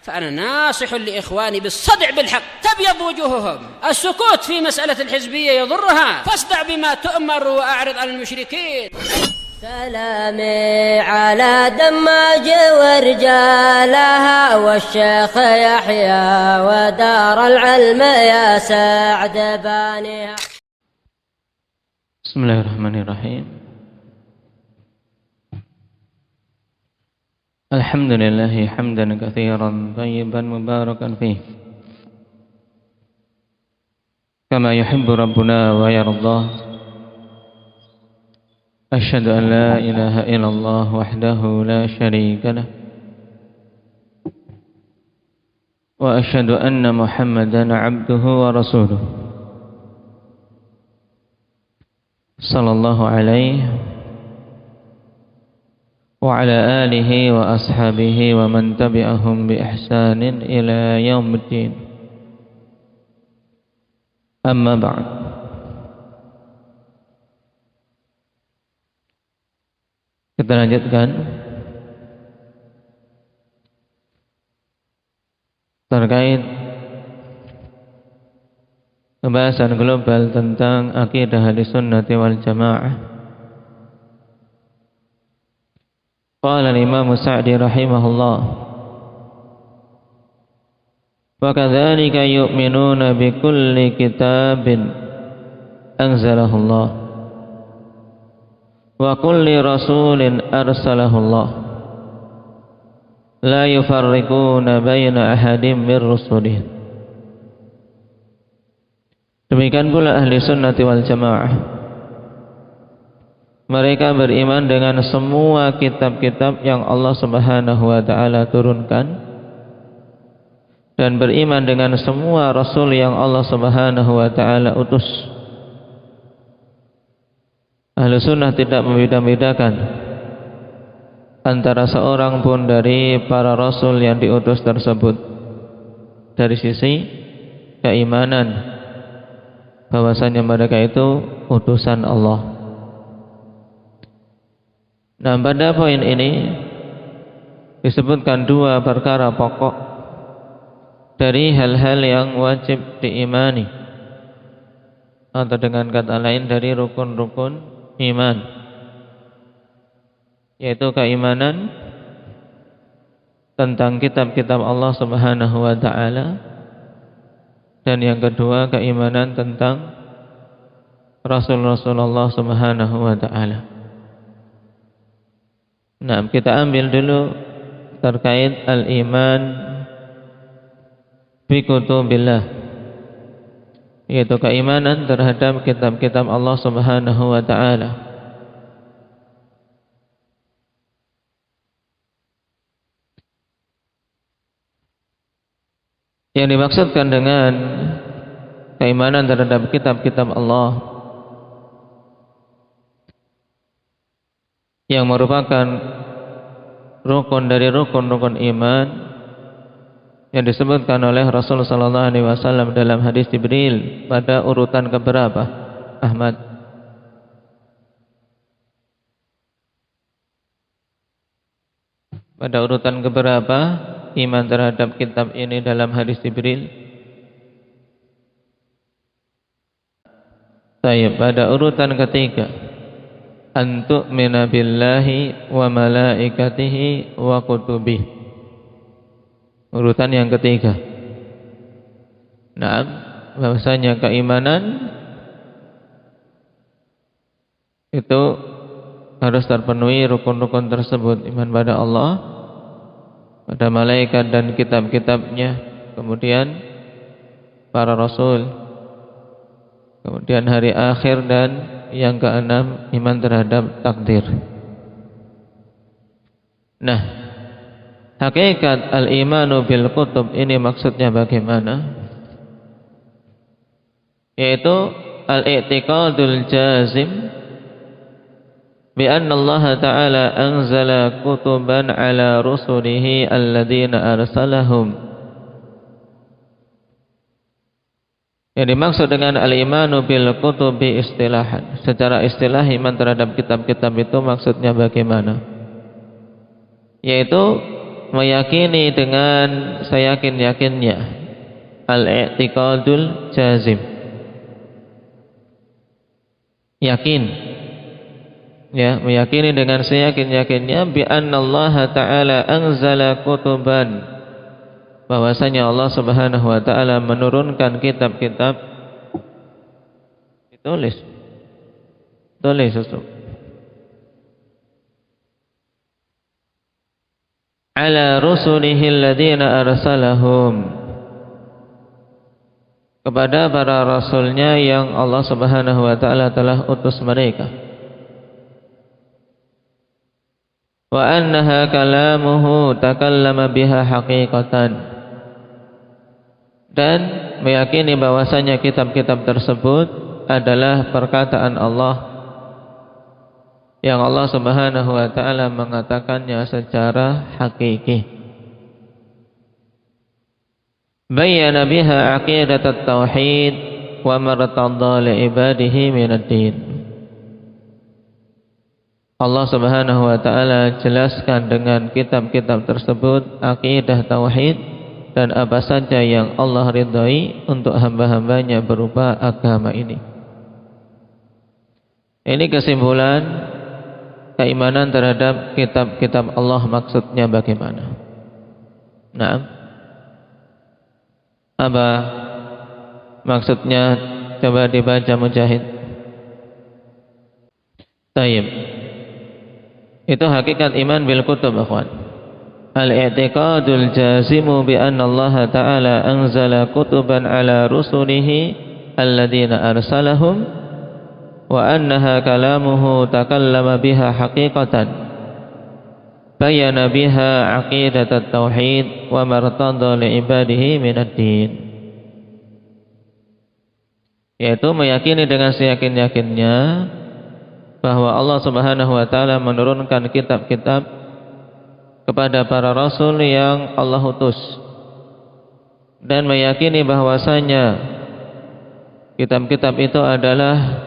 فأنا ناصح لإخواني بالصدع بالحق تبيض وجوههم. السكوت في مسألة الحزبية يضرها، فاصدع بما تؤمر وأعرض عن المشركين. سلامي على دماج ورجالها والشيخ يحيى ودار العلم يا سعد بانيها. بسم الله الرحمن الرحيم. الحمد لله حمدا كثيرا طيبا مباركا فيه كما يحب ربنا ويرضاه. أشهد أن لا إله إلا الله وحده لا شريك له، وأشهد أن محمدا عبده ورسوله صلى الله عليه وعلى آله وأصحابه ومن تبعهم بإحسان إلى يوم الدين. أما بعد، kita lanjutkan terkait pembahasan global tentang akidah Ahlussunnah wal Jamaah. Qala al-Imam Sa'di rahimahullah, wa kadzalika yu'minuna bi kulli kitabin anzalahu Allah wa kulli rasulin arsalahu Allah la yufarriquna baina ahadin min rusulih. Demikian pula ahli sunnati wal jamaah, mereka beriman dengan semua kitab-kitab yang Allah Subhanahu wa taala turunkan dan beriman dengan semua rasul yang Allah Subhanahu wa taala utus. Ahlus sunnah tidak membeda-bedakan antara seorang pun dari para rasul yang diutus tersebut dari sisi keimanan bahwasanya mereka itu utusan Allah. Nah, pada poin ini disebutkan dua perkara pokok dari hal-hal yang wajib diimani, atau dengan kata lain dari rukun-rukun iman, yaitu keimanan tentang kitab-kitab Allah Subhanahu wa taala, dan yang kedua keimanan tentang Rasul-Rasul Allah Subhanahu wa taala. Nah, kita ambil dulu terkait al-iman bi kutubillah, yaitu keimanan terhadap kitab-kitab Allah Subhanahu wa taala. Yang dimaksudkan dengan keimanan terhadap kitab-kitab Allah yang merupakan rukun dari rukun-rukun iman yang disebutkan oleh Rasulullah sallallahu alaihi wasallam dalam hadis Jibril pada urutan keberapa, Ahmad? Pada urutan keberapa iman terhadap kitab ini dalam hadis Jibril? Pada urutan ketiga, an tu'mina billahi wa malaikatihi wa kutubihi. Urutan yang ketiga. Nah, bahwasanya keimanan itu harus terpenuhi rukun-rukun tersebut, iman pada Allah, pada malaikat dan kitab-kitabnya, kemudian para rasul, kemudian hari akhir, dan yang keenam iman terhadap takdir. Nah, hakikat al-imanu bil kutub ini maksudnya bagaimana? Yaitu al-i'tiqadul jazim bi anna Allah Ta'ala anzala kutuban ala rusulihi alladhina arsalahum. Yang dimaksud dengan al-imanu bil kutubi istilahan, secara istilah iman terhadap kitab-kitab itu maksudnya bagaimana? Yaitu meyakini dengan seyakin-yakinnya, al-i'tiqadul jazim, yakin, ya, meyakini dengan seyakin-yakinnya bi annallaha ta'ala anzala kutuban, bahwasanya Allah Subhanahu wa taala menurunkan kitab-kitab, tulis itu ala rusulihi alladhina arsalahum, kepada para rasulnya yang Allah Subhanahu wa taala telah utus mereka, wa annaha kalamuhu takallama biha haqiqatan, dan meyakini bahwasanya kitab-kitab tersebut adalah perkataan Allah yang Allah Subhanahu wa taala mengatakannya secara hakiki. Bayyana biha aqidatat tauhid wa martadha li ibadihi minad din. Allah Subhanahu wa taala jelaskan dengan kitab-kitab tersebut akidah tauhid dan apa saja yang Allah ridhai untuk hamba-hambanya berupa agama ini. Ini kesimpulan keimanan terhadap kitab-kitab Allah, maksudnya bagaimana? Nah, apa maksudnya? Coba dibaca Mujahid. Tayyib. Itu hakikat iman bil kutub, akhwan. Al-i'tiqadul jazimu bi anna Allah ta'ala anzala kutuban ala rusulihi alladhina arsalahum wa annaha kalamuhu takallama biha haqiqatan, bayana biha aqidatat tauhid wa martadha li ibadihi minad din, yaitu meyakini dengan seyakin-yakinnya bahwa Allah Subhanahu wa taala menurunkan kitab-kitab kepada para rasul yang Allah utus, dan meyakini bahwasanya kitab-kitab itu adalah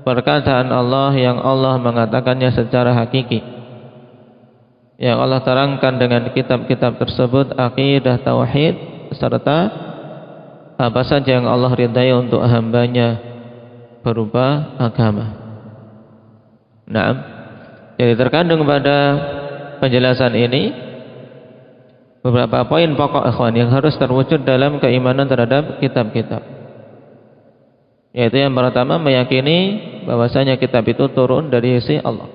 perkataan Allah yang Allah mengatakannya secara hakiki, yang Allah terangkan dengan kitab-kitab tersebut akidah tauhid serta apa saja yang Allah ridai untuk hambanya berupa agama. Nah, jadi terkandung pada penjelasan ini beberapa poin pokok, ikhwan, yang harus terwujud dalam keimanan terhadap kitab-kitab. Yaitu yang pertama, meyakini bahwasanya kitab itu turun dari sisi Allah,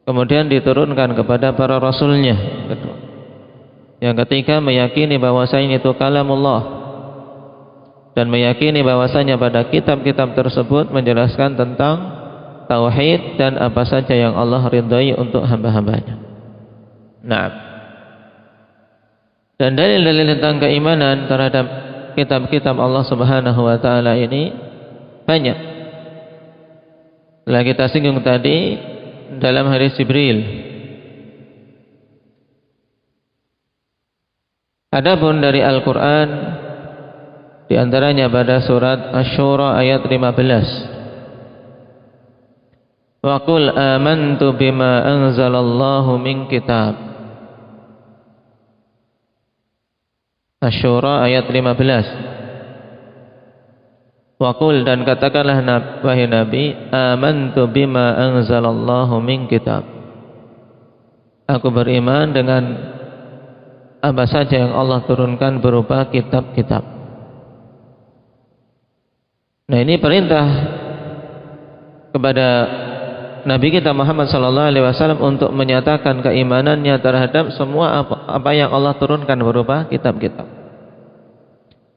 kemudian diturunkan kepada para rasulnya. Yang ketiga, meyakini bahwasanya itu kalamullah, dan meyakini bahwasanya pada kitab-kitab tersebut menjelaskan tentang tauhid dan apa saja yang Allah ridhai untuk hamba-hambanya. Nah, dan dalil-dalil tentang keimanan terhadap kitab-kitab Allah Subhanahu wa taala ini banyak. Telah kita singgung tadi dalam hadis Jibril. Adapun dari Al-Qur'an, di antaranya pada surat Asy-Syura ayat 15. Wa qul amantu bima anzalallahu min kitab. Asy-Syura ayat 15. Wa qul, dan katakanlah wahai Nabi, amantu bima anzalallahu min kitab. Aku beriman dengan apa saja yang Allah turunkan berupa kitab-kitab. Nah, ini perintah kepada Nabi kita Muhammad sallallahu alaihi wasallam untuk menyatakan keimanannya terhadap semua apa yang Allah turunkan berupa kitab-kitab.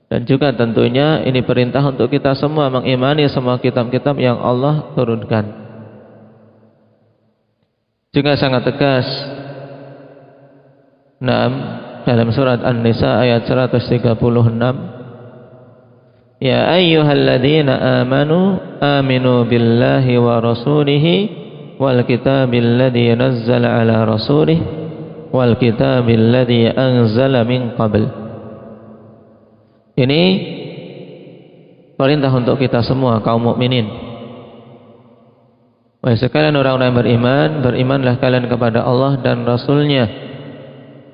Dan juga tentunya ini perintah untuk kita semua mengimani semua kitab-kitab yang Allah turunkan. Juga sangat tegas dalam surat An-Nisa ayat 136, ya ayyuhalladzina amanu aminu billahi wa rasulihi wal kitabil ladzi nazzala ala rasulih wal kitabil ladzi anzala min qabl. Ini perintah untuk kita semua kaum mukminin. Wahai sekalian orang-orang yang beriman, berimanlah kalian kepada Allah dan Rasul-Nya,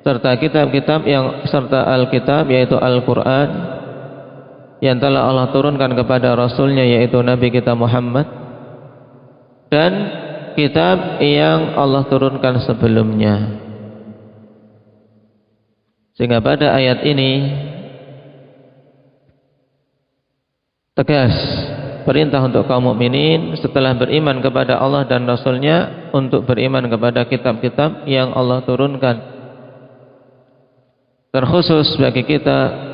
serta kitab-kitab serta Alkitab yaitu Al-Qur'an yang telah Allah turunkan kepada Rasulnya yaitu Nabi kita Muhammad, dan kitab yang Allah turunkan sebelumnya. Sehingga pada ayat ini tegas perintah untuk kaum mukminin setelah beriman kepada Allah dan Rasulnya untuk beriman kepada kitab-kitab yang Allah turunkan. Terkhusus bagi kita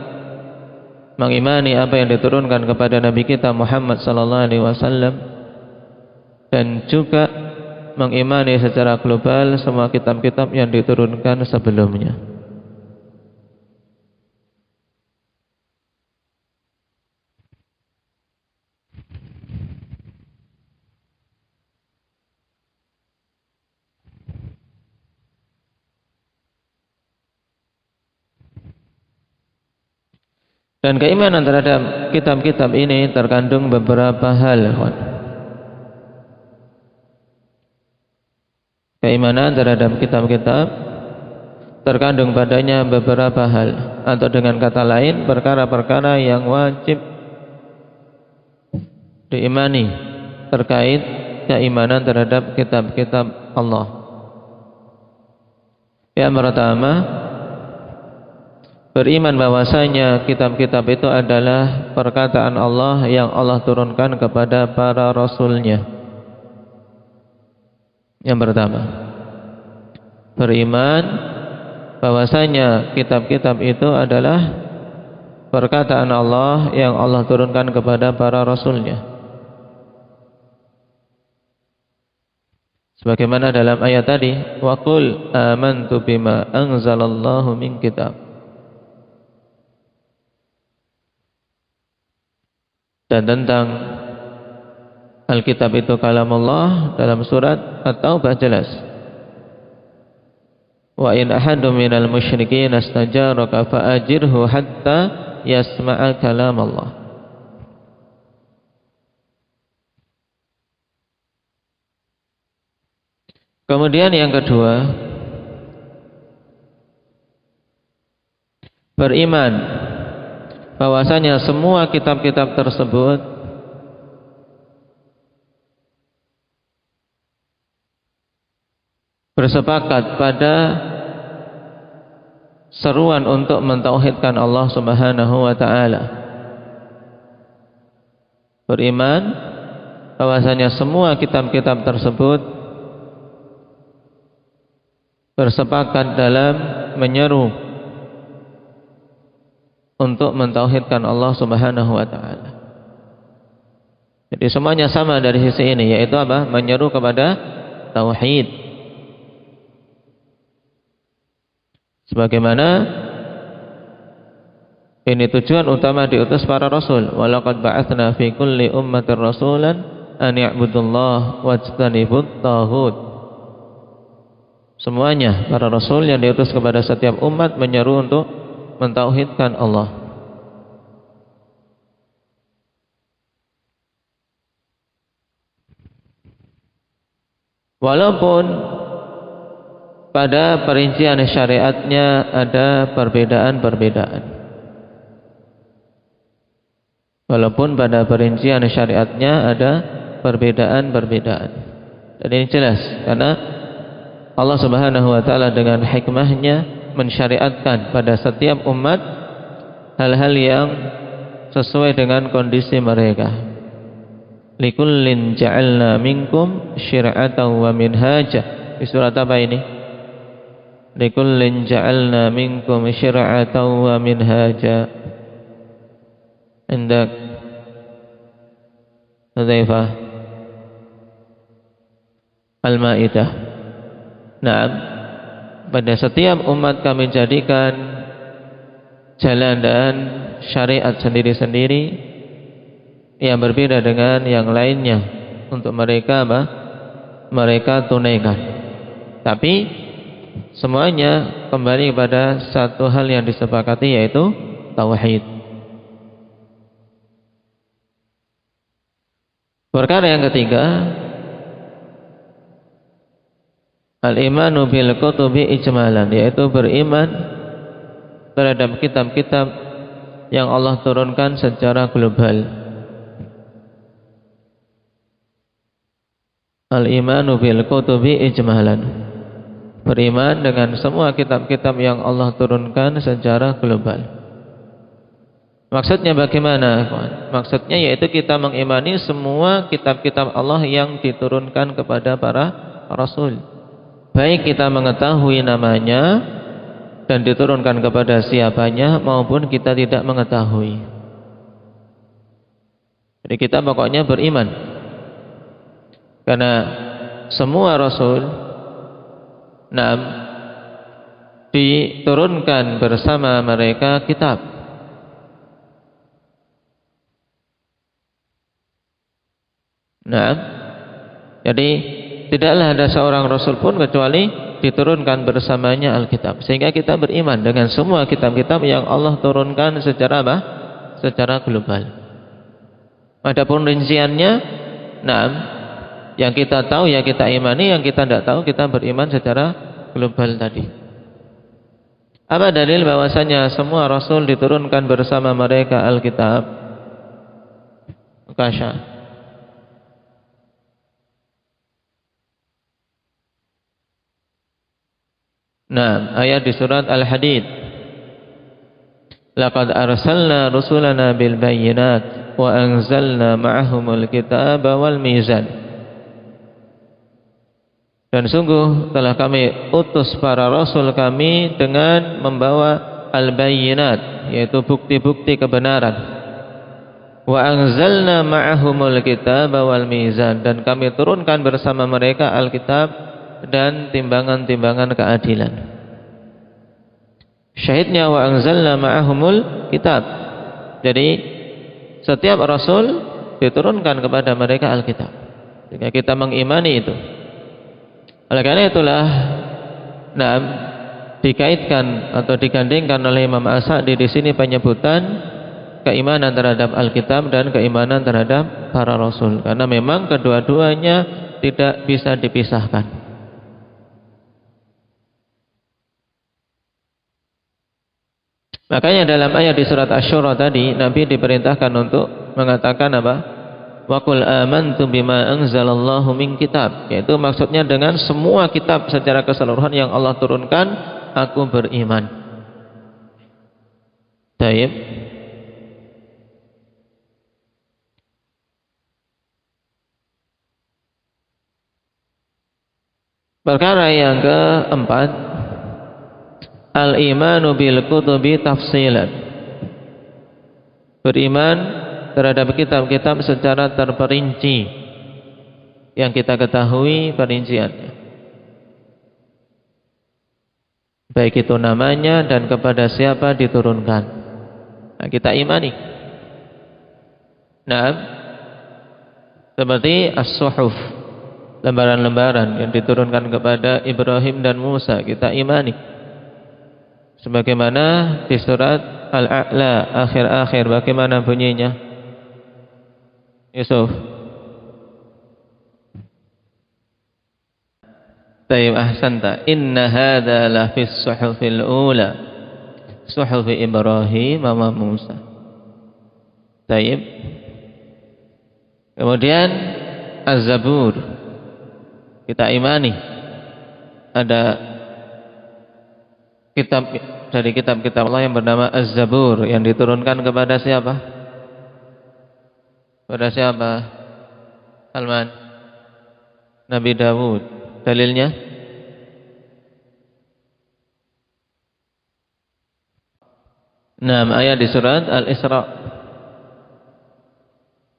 mengimani apa yang diturunkan kepada Nabi kita Muhammad sallallahu alaihi wasallam, dan juga mengimani secara global semua kitab-kitab yang diturunkan sebelumnya. Dan keimanan terhadap kitab-kitab ini terkandung beberapa hal. Keimanan terhadap kitab-kitab terkandung padanya beberapa hal, atau dengan kata lain perkara-perkara yang wajib diimani terkait keimanan terhadap kitab-kitab Allah. Yang pertama, beriman bahwasanya kitab-kitab itu adalah perkataan Allah yang Allah turunkan kepada para rasulnya. Yang pertama, beriman bahwasanya kitab-kitab itu adalah perkataan Allah yang Allah turunkan kepada para rasulnya. Sebagaimana dalam ayat tadi, wa qul amantu bima anzalallahu min kitab. Dan tentang Alkitab itu kalamullah dalam surat At-Taubah jelas. Wa in ahadum minal musyrikin astajaraka fa'ajirhu hatta yasma'a kalamallah. Kemudian yang kedua, beriman bahwasanya semua kitab-kitab tersebut bersepakat pada seruan untuk mentauhidkan Allah Subhanahu wa taala. Beriman bahwasanya semua kitab-kitab tersebut bersepakat dalam menyeru untuk mentauhidkan Allah Subhanahu wa taala. Jadi semuanya sama dari sisi ini, yaitu apa? Menyeru kepada tauhid. Sebagaimana ini tujuan utama diutus para rasul. Walaqad ba'atsna fi kulli ummatin rasulan an ya'budullaha wajtanibut taghut. Semuanya para rasul yang diutus kepada setiap umat menyeru untuk mentauhidkan Allah. Walaupun pada perincian syariatnya ada perbedaan-perbedaan. Walaupun pada perincian syariatnya ada perbedaan-perbedaan. Dan ini jelas karena Allah Subhanahu wa taala dengan hikmahnya mensyariatkan pada setiap umat hal-hal yang sesuai dengan kondisi mereka. Likullin ja'alna minkum syir'atan wa minhaja. Di surat apa ini? Likullin ja'alna minkum syir'atan wa minhaja. Indak Hudzaifah Al-Maidah. Naam, pada setiap umat kami jadikan jalan dan syariat sendiri-sendiri yang berbeda dengan yang lainnya untuk mereka apa? Mereka tunaikan. Tapi semuanya kembali kepada satu hal yang disepakati, yaitu tauhid. Perkara yang ketiga, Al-imanu bil kutubi ijmalan, yaitu beriman terhadap kitab-kitab yang Allah turunkan secara global. Al-imanu bil kutubi ijmalan, beriman dengan semua kitab-kitab yang Allah turunkan secara global. Maksudnya bagaimana? Maksudnya yaitu kita mengimani semua kitab-kitab Allah yang diturunkan kepada para rasul, baik kita mengetahui namanya dan diturunkan kepada siapanya maupun kita tidak mengetahui. Jadi kita pokoknya beriman, karena semua rasul diturunkan bersama mereka kitab. Jadi tidaklah ada seorang rasul pun kecuali diturunkan bersamanya Alkitab. Sehingga kita beriman dengan semua kitab-kitab yang Allah turunkan secara apa? Secara global. Adapun rinciannya, yang kita tahu ya kita imani, yang kita tidak tahu kita beriman secara global tadi. Apa dalil bahwasanya semua rasul diturunkan bersama mereka Alkitab? Kasya. Ayat di surat Al-Hadid. Laqad arsalna rusulana bil bayyinat wa anzalna ma'ahumul kitaba wal mizan. Dan sungguh telah kami utus para rasul kami dengan membawa al-bayyinat, yaitu bukti-bukti kebenaran. Wa anzalna ma'ahumul kitaba wal mizan, dan kami turunkan bersama mereka Alkitab dan timbangan-timbangan keadilan. Syahidnya wa anzalna ma'ahumul kitab. Jadi setiap rasul diturunkan kepada mereka Alkitab. Jika kita mengimani itu. Oleh karena itulah dikaitkan atau digandingkan oleh Imam As-Sa'di di sini penyebutan keimanan terhadap Alkitab dan keimanan terhadap para rasul, karena memang kedua-duanya tidak bisa dipisahkan. Makanya dalam ayat di surat Asy-Syura tadi Nabi diperintahkan untuk mengatakan apa? Wa qul amantu bima anzalallahu min kitab, yaitu maksudnya dengan semua kitab secara keseluruhan yang Allah turunkan aku beriman. Baik. Perkara yang keempat, al-imanu bil kutubi tafsilan, beriman terhadap kitab-kitab secara terperinci yang kita ketahui perinciannya, baik itu namanya dan kepada siapa diturunkan. Kita imani. Seperti as-suhuf, lembaran-lembaran yang diturunkan kepada Ibrahim dan Musa, kita imani. Sebagaimana di surat Al-A'la akhir-akhir, bagaimana bunyinya? Yusuf. Tayyib, ahsanta. Inna hadza la fis suhufil ula, suhuf Ibrahim wa Musa. Tayyib. Kemudian Az-Zabur, kita imani ada kitab dari kitab-kitab Allah yang bernama Az-Zabur yang diturunkan kepada siapa? Kepada siapa? Salman. Nabi Dawud. Dalilnya? Ayat di surat Al-Isra.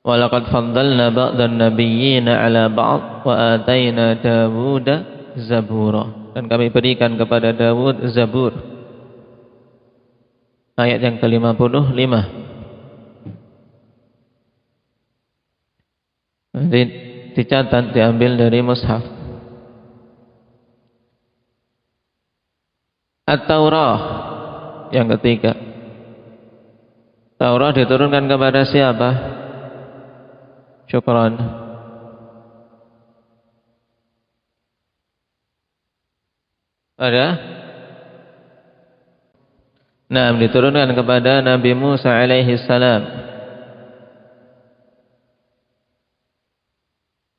Wa laqad faddalna ba'dan nabiyyina 'ala ba'd wa atayna Dawuda Zabura. Dan kami berikan kepada Dawud Zabur. Ayat yang ke-55. Nanti dicatat, diambil dari mushaf. At-Taurah yang ketiga. Taurah diturunkan kepada siapa? Syukran. Ada? Nah, diturunkan kepada Nabi Musa alaihi salam.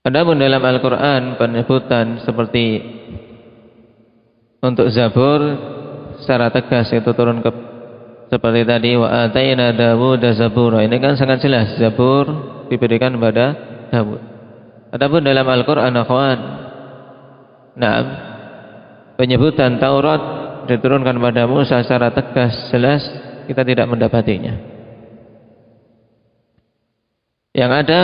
Adapun dalam Al-Quran penyebutan seperti untuk Zabur secara tegas itu turun ke seperti tadi wa ataina Dawuda Zabura. Ini kan sangat jelas Zabur diberikan kepada Dawud. Adapun dalam Al-Quran akhwan, nah, penyebutan Taurat diturunkan pada Musa secara tegas jelas kita tidak mendapatinya. Yang ada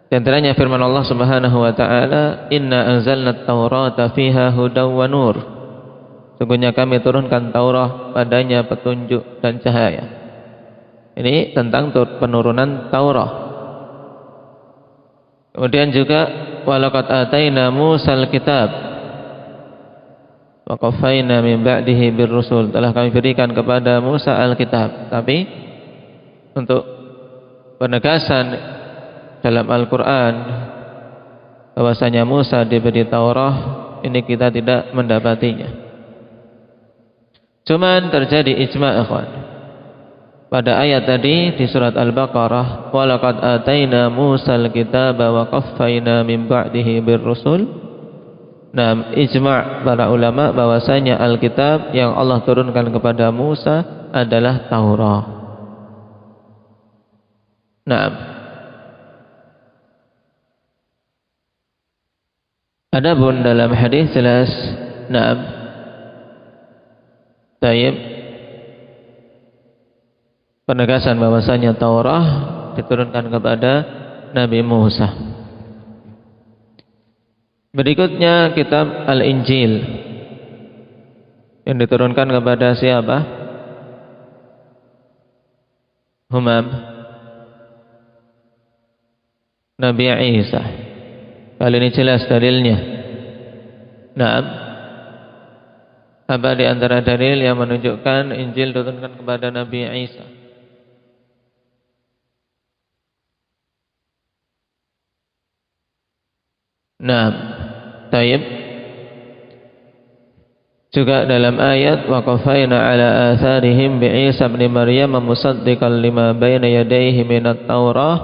di antaranya firman Allah Subhanahu wa taala, "Inna anzalna at-taurata fiha hudaw wa nur." Sungguhnya kami turunkan Taurat padanya petunjuk dan cahaya. Ini tentang penurunan Taurat. Kemudian juga walaqad ataina Musal kitab wa qaffayna min ba'dihi birrusul. Telah kami berikan kepada Musa Alkitab. Tapi untuk penegasan dalam Al-Quran bahwasanya Musa diberi Taurat, ini kita tidak mendapatinya. Cuman terjadi ijma' ikhwan. Pada ayat tadi di surat Al-Baqarah, walaqad ataina Musal kitaba wa qaffayna min ba'dihi birrusul. Nah, ijma' para ulama bahwasanya Alkitab yang Allah turunkan kepada Musa adalah Taurat. Nah, adapun dalam hadis jelas, nah, tayyib, penegasan bahwasanya Taurat diturunkan kepada Nabi Musa. Berikutnya kitab Al-Injil yang diturunkan kepada siapa? Humam, Nabi Isa. Kali ini jelas dalilnya. Naam. Apa di antara dalil yang menunjukkan Injil diturunkan kepada Nabi Isa? Naam. Taib. Juga dalam ayat wa qafaina ala atharihim bi Isa ibn Maryam musaddiqan lima baina yadayhi minat Taurah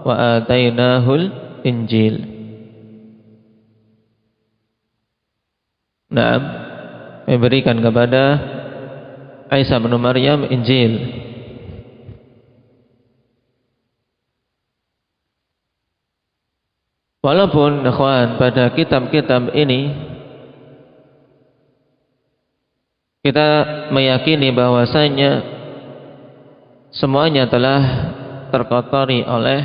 wa atainahul Injil. Naam, memberikan kepada Isa bin Maryam Injil. Walaupun ikhwan pada kitab-kitab ini kita meyakini bahwasanya semuanya telah terkotori oleh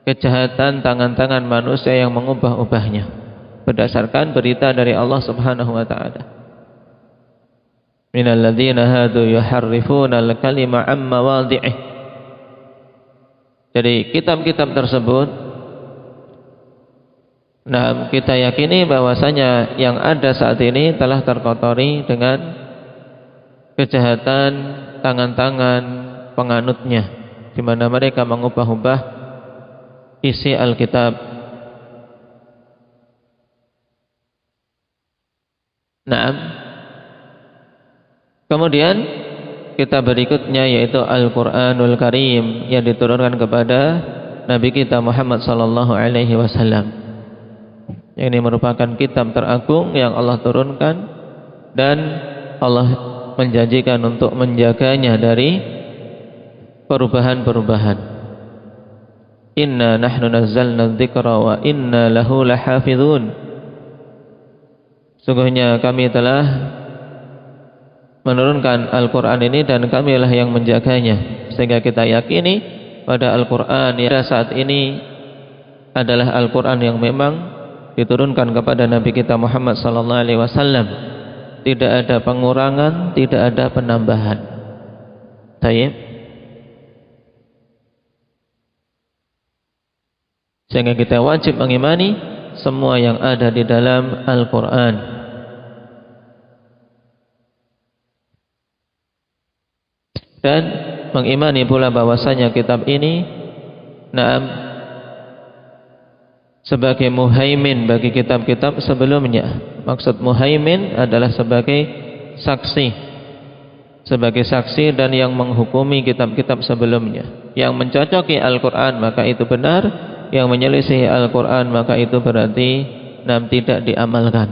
kejahatan tangan-tangan manusia yang mengubah-ubahnya berdasarkan berita dari Allah Subhanahu wa taala. Minal ladzina hadu yuharrifuna al-kalima 'an mawadhi'ih. Jadi kitab-kitab tersebut, nah, kita yakini bahwasanya yang ada saat ini telah terkotori dengan kejahatan tangan-tangan penganutnya, di mana mereka mengubah-ubah isi Alkitab. Nah, kemudian kitab berikutnya yaitu Al-Qur'anul Karim yang diturunkan kepada Nabi kita Muhammad sallallahu alaihi wasallam. Ini merupakan kitab teragung yang Allah turunkan dan Allah menjanjikan untuk menjaganya dari perubahan-perubahan. Inna nahnu nazzalna dzikra wa inna lahu lahafizun. Sungguhnya kami telah menurunkan Al-Quran ini dan kamilah yang menjaganya. Sehingga kita yakini pada Al-Quran yang saat ini adalah Al-Quran yang memang diturunkan kepada Nabi kita Muhammad sallallahu alaihi wasallam. Tidak ada pengurangan, tidak ada penambahan. Baik. Sehingga kita wajib mengimani semua yang ada di dalam Al-Qur'an. Dan mengimani pula bahwasanya kitab ini sebagai muhaimin bagi kitab-kitab sebelumnya. Maksud muhaimin adalah sebagai saksi, dan yang menghukumi kitab-kitab sebelumnya. Yang mencocoki Al-Quran maka itu benar, yang menyelisihi Al-Quran maka itu berarti tidak diamalkan.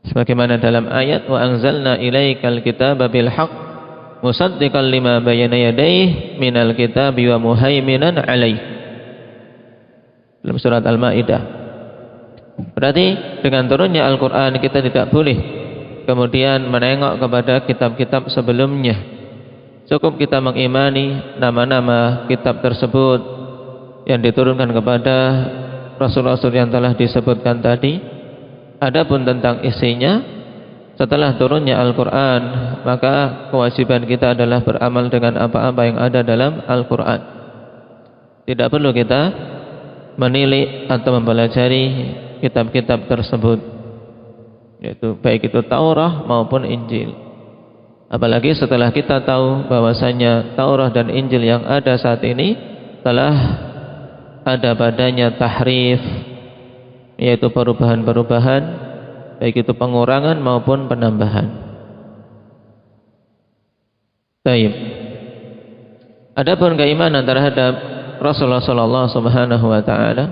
Sebagaimana dalam ayat wa anzalna ilaikal kitaba bil haqq musaddiqan lima bayna yadayhi minal kitabi wa muhaiminan alaihi, dalam surat Al-Maidah. Berarti dengan turunnya Al-Quran kita tidak boleh kemudian menengok kepada kitab-kitab sebelumnya. Cukup kita mengimani nama-nama kitab tersebut yang diturunkan kepada Rasul-Rasul yang telah disebutkan tadi. Adapun tentang isinya, setelah turunnya Al-Quran, maka kewajiban kita adalah beramal dengan apa-apa yang ada dalam Al-Quran. Tidak perlu kita menilik atau mempelajari kitab-kitab tersebut, yaitu baik itu Taurat maupun Injil. Apalagi setelah kita tahu bahwasanya Taurat dan Injil yang ada saat ini telah ada padanya tahrif, yaitu perubahan-perubahan, baik itu pengurangan maupun penambahan. Baik. Adapun keimanan terhadap Rasulullah sallallahu subhanahu wa ta'ala,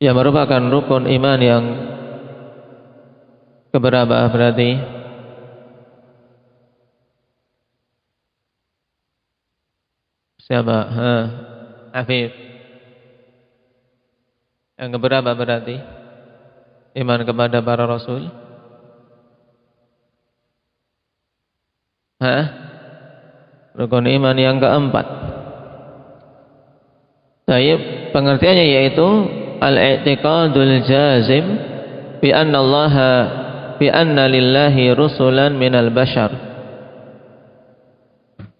yang merupakan rukun iman yang keberapa berarti? Siapa? Afif. Yang keberapa berarti? Iman kepada para rasul? Rukun iman yang keempat. Baik, pengertiannya yaitu al-i'tiqadul jazim bi anna lillahi rusulan minal bashar.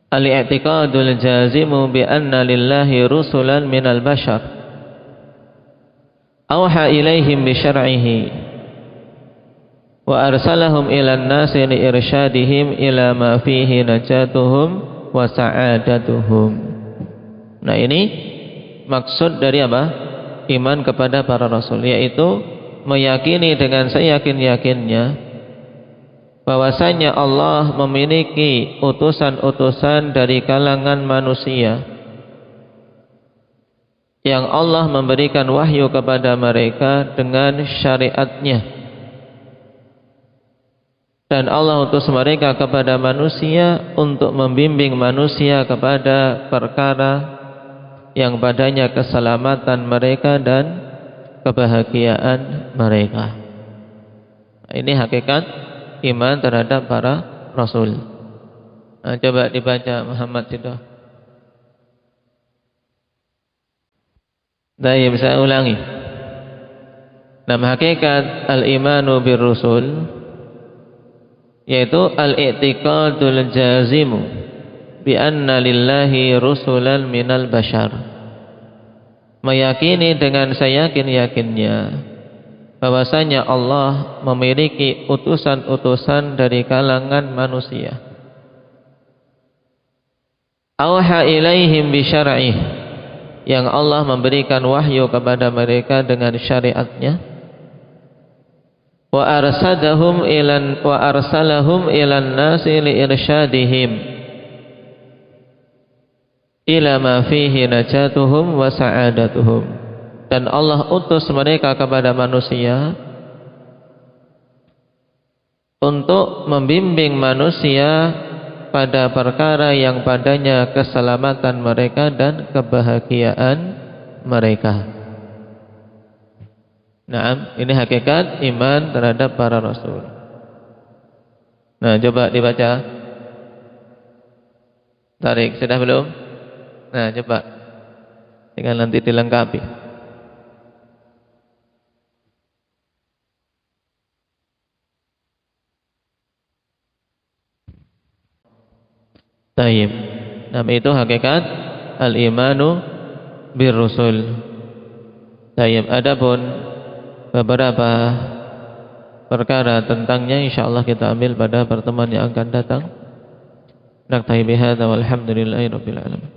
Al-i'tiqadul jazimu bi anna lillahi rusulan minal bashar awha ilaihim bi syar'ihi wa arsalahum ilan nasi li irsyadihim ila ma fihi najatuhum wa sa'adatuhum. Nah, ini maksud dari apa? Iman kepada para rasul, yaitu meyakini dengan seyakin-yakinnya bahwasanya Allah memiliki utusan-utusan dari kalangan manusia yang Allah memberikan wahyu kepada mereka dengan syariatnya, dan Allah utus mereka kepada manusia untuk membimbing manusia kepada perkara yang padanya keselamatan mereka dan kebahagiaan mereka. Ini hakikat iman terhadap para rasul. Nah, coba dibaca Muhammad Sido. Baik, saya ulangi. Nama hakikat al-imanu bir rusul yaitu al-i'tiqadul jazimu bi anna lillahi rusulan minal bashar. Meyakini dengan seyakin-yakinnya bahwasanya Allah memiliki utusan-utusan dari kalangan manusia. Awha ilaihim bi syar'ih, yang Allah memberikan wahyu kepada mereka dengan syariatnya. Wa arsalahum ilan nasi li irsyadihim ila ma fihi najatuhum wa sa'adatuhum. Dan Allah utus mereka kepada manusia untuk membimbing manusia pada perkara yang padanya keselamatan mereka dan kebahagiaan mereka. Nah, ini hakikat iman terhadap para rasul. Nah, coba dibaca. Tarik, sudah belum? Nah, coba. Tinggal nanti dilengkapi. Taib. Nah, itu hakikat al-imanu bir rusul. Taib. Adapun beberapa perkara tentangnya insyaallah kita ambil pada pertemuan yang akan datang. Naktahi bihadza walhamdulillahi rabbil alamin.